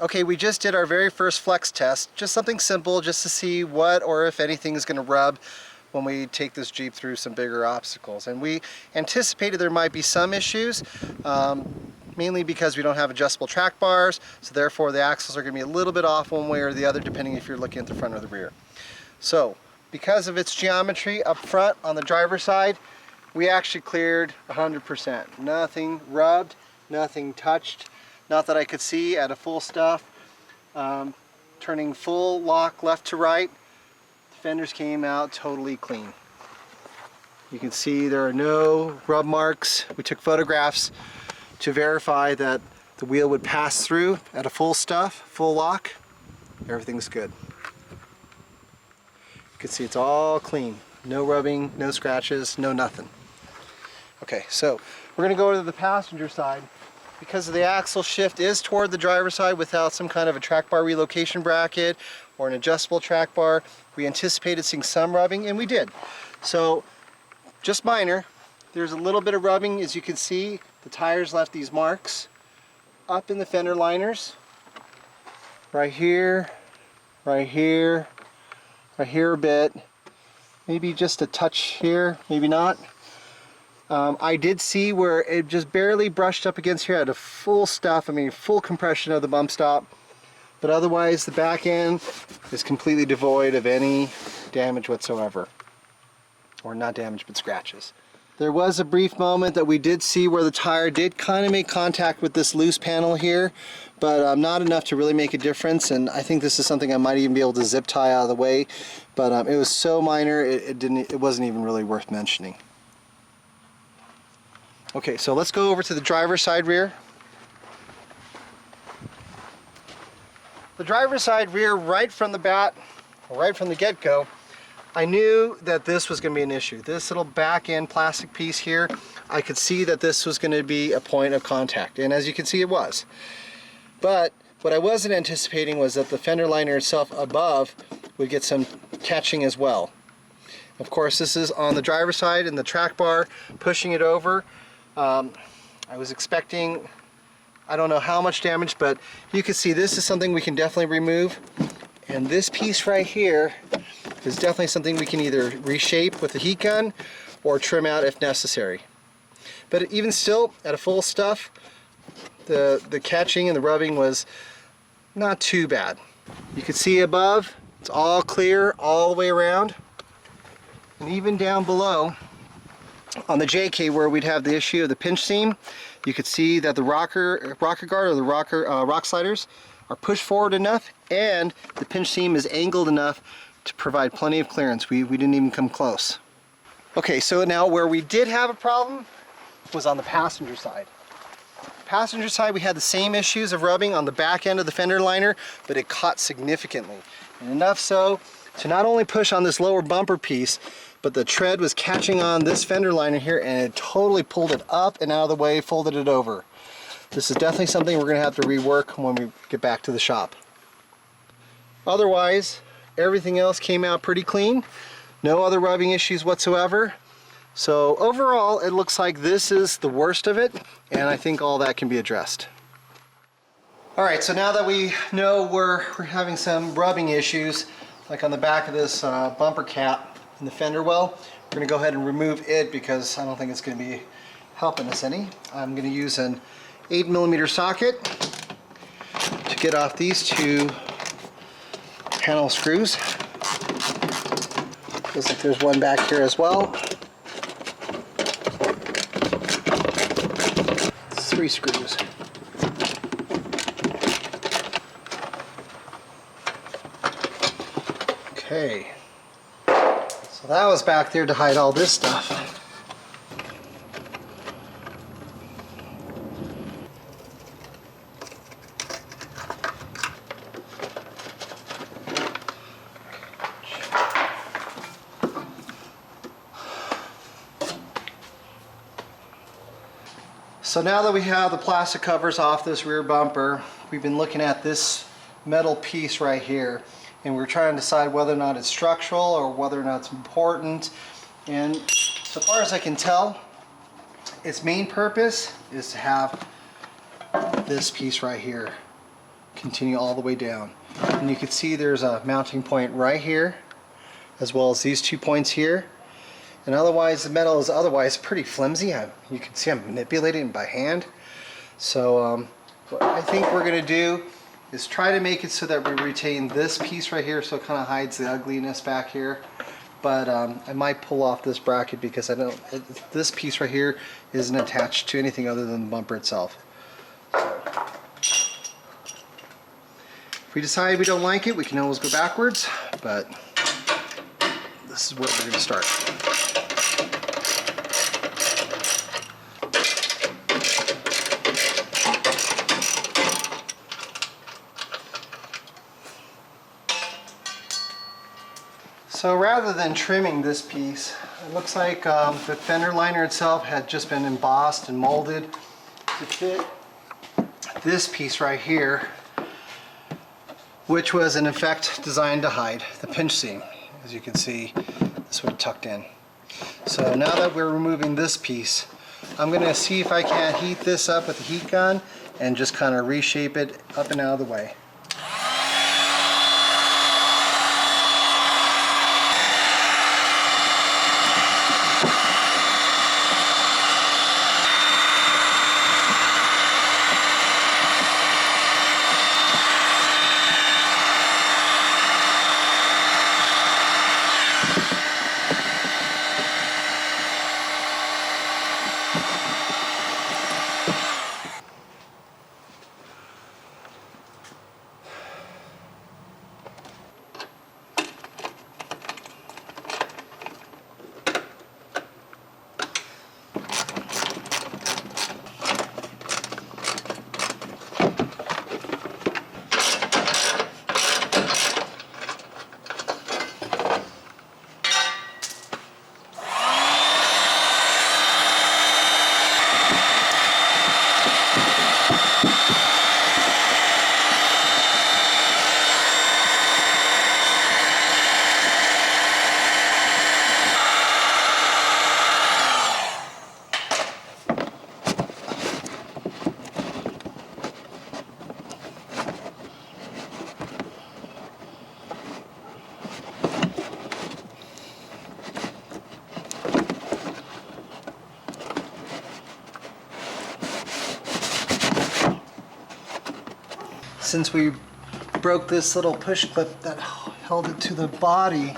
Okay, we just did our very first flex test, just something simple just to see what or if anything is going to rub when we take this Jeep through some bigger obstacles. And we anticipated there might be some issues, mainly because we don't have adjustable track bars, so therefore the axles are going to be a little bit off one way or the other depending if you're looking at the front or the rear. So because of its geometry up front on the driver's side, we actually cleared 100%. Nothing rubbed, nothing touched. Not that I could see at a full stuff. Turning full lock left to right, the fenders came out totally clean. You can see there are no rub marks. We took photographs to verify that the wheel would pass through at a full stuff, full lock. Everything's good. You can see it's all clean. No rubbing, no scratches, no nothing. Okay, so we're going to go to the passenger side. Because the axle shift is toward the driver's side without some kind of a track bar relocation bracket or an adjustable track bar, we anticipated seeing some rubbing, and we did. So, just minor. There's a little bit of rubbing. As you can see, the tires left these marks up in the fender liners. Right here, right here, right here a bit. Maybe just a touch here, maybe not. I did see where it just barely brushed up against here at a full stuff, I mean full compression of the bump stop, but otherwise the back end is completely devoid of any damage whatsoever. Or not damage, but scratches. There was a brief moment that we did see where the tire did kind of make contact with this loose panel here, but not enough to really make a difference, and I think this is something I might even be able to zip tie out of the way, but it was so minor it wasn't even really worth mentioning. Okay, so let's go over to the driver's side rear. The driver's side rear, right from the bat, right from the get-go, I knew that this was going to be an issue. This little back end plastic piece here, I could see that this was going to be a point of contact, and as you can see it was. But what I wasn't anticipating was that the fender liner itself above would get some catching as well. Of course, this is on the driver's side and the track bar pushing it over. I was expecting, I don't know how much damage, but you can see this is something we can definitely remove. And this piece right here is definitely something we can either reshape with a heat gun or trim out if necessary. But even still, at a full stuff, the catching and the rubbing was not too bad. You can see above, it's all clear all the way around. And even down below, on the JK where we'd have the issue of the pinch seam, you could see that the rocker guard or the rock sliders are pushed forward enough, and the pinch seam is angled enough to provide plenty of clearance. We didn't even come close. Okay, so now where we did have a problem was on the passenger side. Passenger side, we had the same issues of rubbing on the back end of the fender liner, but it caught significantly. And enough so to not only push on this lower bumper piece, but the tread was catching on this fender liner here, and it totally pulled it up and out of the way, folded it over. This is definitely something we're going to have to rework when we get back to the shop. Otherwise, everything else came out pretty clean. No other rubbing issues whatsoever. So overall, it looks like this is the worst of it, and I think all that can be addressed. Alright, so now that we know we're having some rubbing issues, like on the back of this bumper cap in the fender well, we're going to go ahead and remove it because I don't think it's going to be helping us any. I'm going to use an 8mm socket to get off these two panel screws. Looks like there's one back here as well. 3 screws. Okay. So that was back there to hide all this stuff. So now that we have the plastic covers off this rear bumper, we've been looking at this metal piece right here, and we're trying to decide whether or not it's structural or whether or not it's important. And so far as I can tell, its main purpose is to have this piece right here continue all the way down. And you can see there's a mounting point right here, as well as these 2 points here. And otherwise, the metal is otherwise pretty flimsy. You can see I'm manipulating it by hand. So what I think we're going to do is try to make it so that we retain this piece right here, so it kind of hides the ugliness back here. But I might pull off this bracket because this piece right here isn't attached to anything other than the bumper itself. So, if we decide we don't like it, we can always go backwards, but this is where we're going to start. So rather than trimming this piece, it looks like the fender liner itself had just been embossed and molded to fit this piece right here, which was in effect designed to hide the pinch seam. As you can see, this would have tucked in. So now that we're removing this piece, I'm going to see if I can't heat this up with the heat gun and just kind of reshape it up and out of the way. Since we broke this little push clip that held it to the body,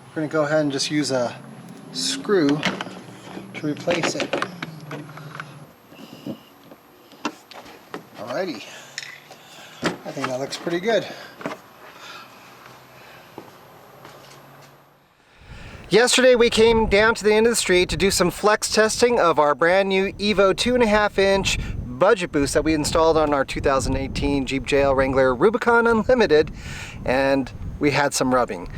we're going to go ahead and just use a screw to replace it. Alrighty, I think that looks pretty good. Yesterday we came down to the end of the street to do some flex testing of our brand new Evo 2.5-inch budget boost that we installed on our 2018 Jeep JL Wrangler Rubicon Unlimited, and we had some rubbing.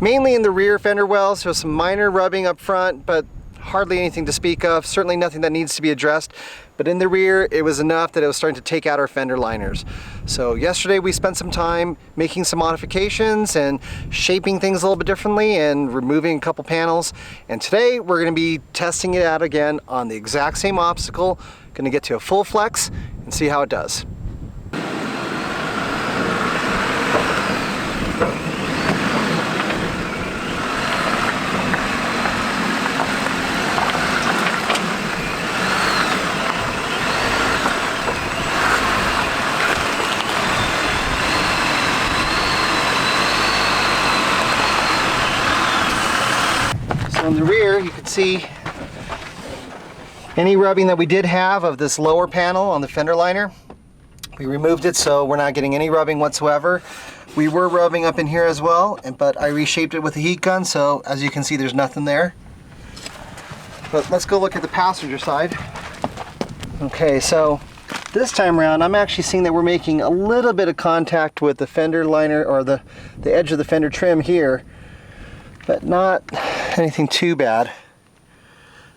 Mainly in the rear fender wells, so some minor rubbing up front, but hardly anything to speak of, certainly nothing that needs to be addressed. But in the rear, it was enough that it was starting to take out our fender liners. So yesterday we spent some time making some modifications and shaping things a little bit differently and removing a couple panels. And today we're going to be testing it out again on the exact same obstacle. Going to get to a full flex and see how it does. So in the rear, you can see any rubbing that we did have of this lower panel on the fender liner. We removed it, so we're not getting any rubbing whatsoever. We were rubbing up in here as well, but I reshaped it with a heat gun, so as you can see, there's nothing there. But let's go look at the passenger side. Okay, so this time around, I'm actually seeing that we're making a little bit of contact with the fender liner, or the edge of the fender trim here, but not anything too bad.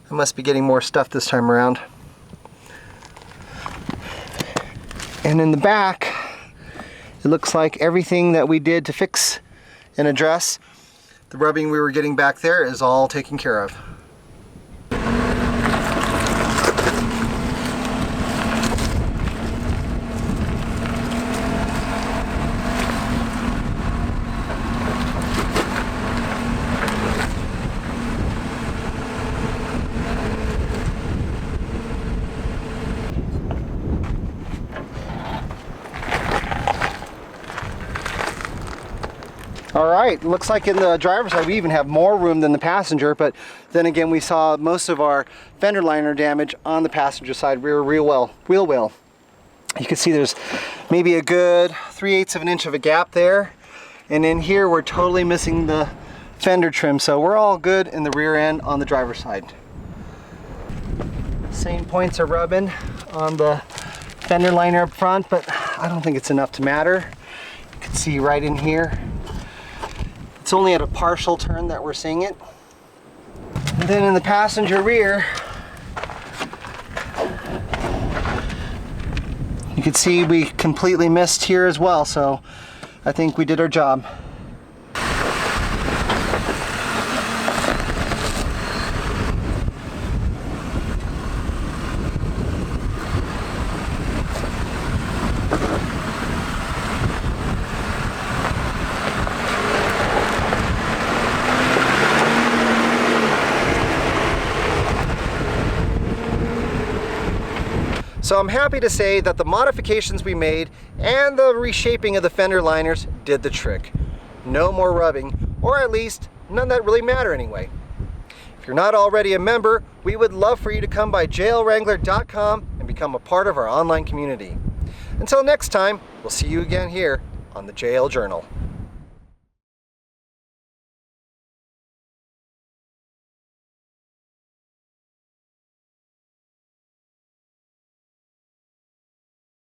I must be getting more stuff this time around. And in the back, it looks like everything that we did to fix and address the rubbing we were getting back there is all taken care of. All right, looks like in the driver's side we even have more room than the passenger, but then again we saw most of our fender liner damage on the passenger side rear wheel well. You can see there's maybe a good 3/8 of an inch of a gap there, and in here we're totally missing the fender trim, so we're all good in the rear end on the driver's side. Same points are rubbing on the fender liner up front, but I don't think it's enough to matter. You can see right in here. It's only at a partial turn that we're seeing it. And then in the passenger rear, you can see we completely missed here as well, so I think we did our job. So I'm happy to say that the modifications we made and the reshaping of the fender liners did the trick. No more rubbing, or at least none that really matter anyway. If you're not already a member, we would love for you to come by jlwrangler.com and become a part of our online community. Until next time, we'll see you again here on the JL Journal.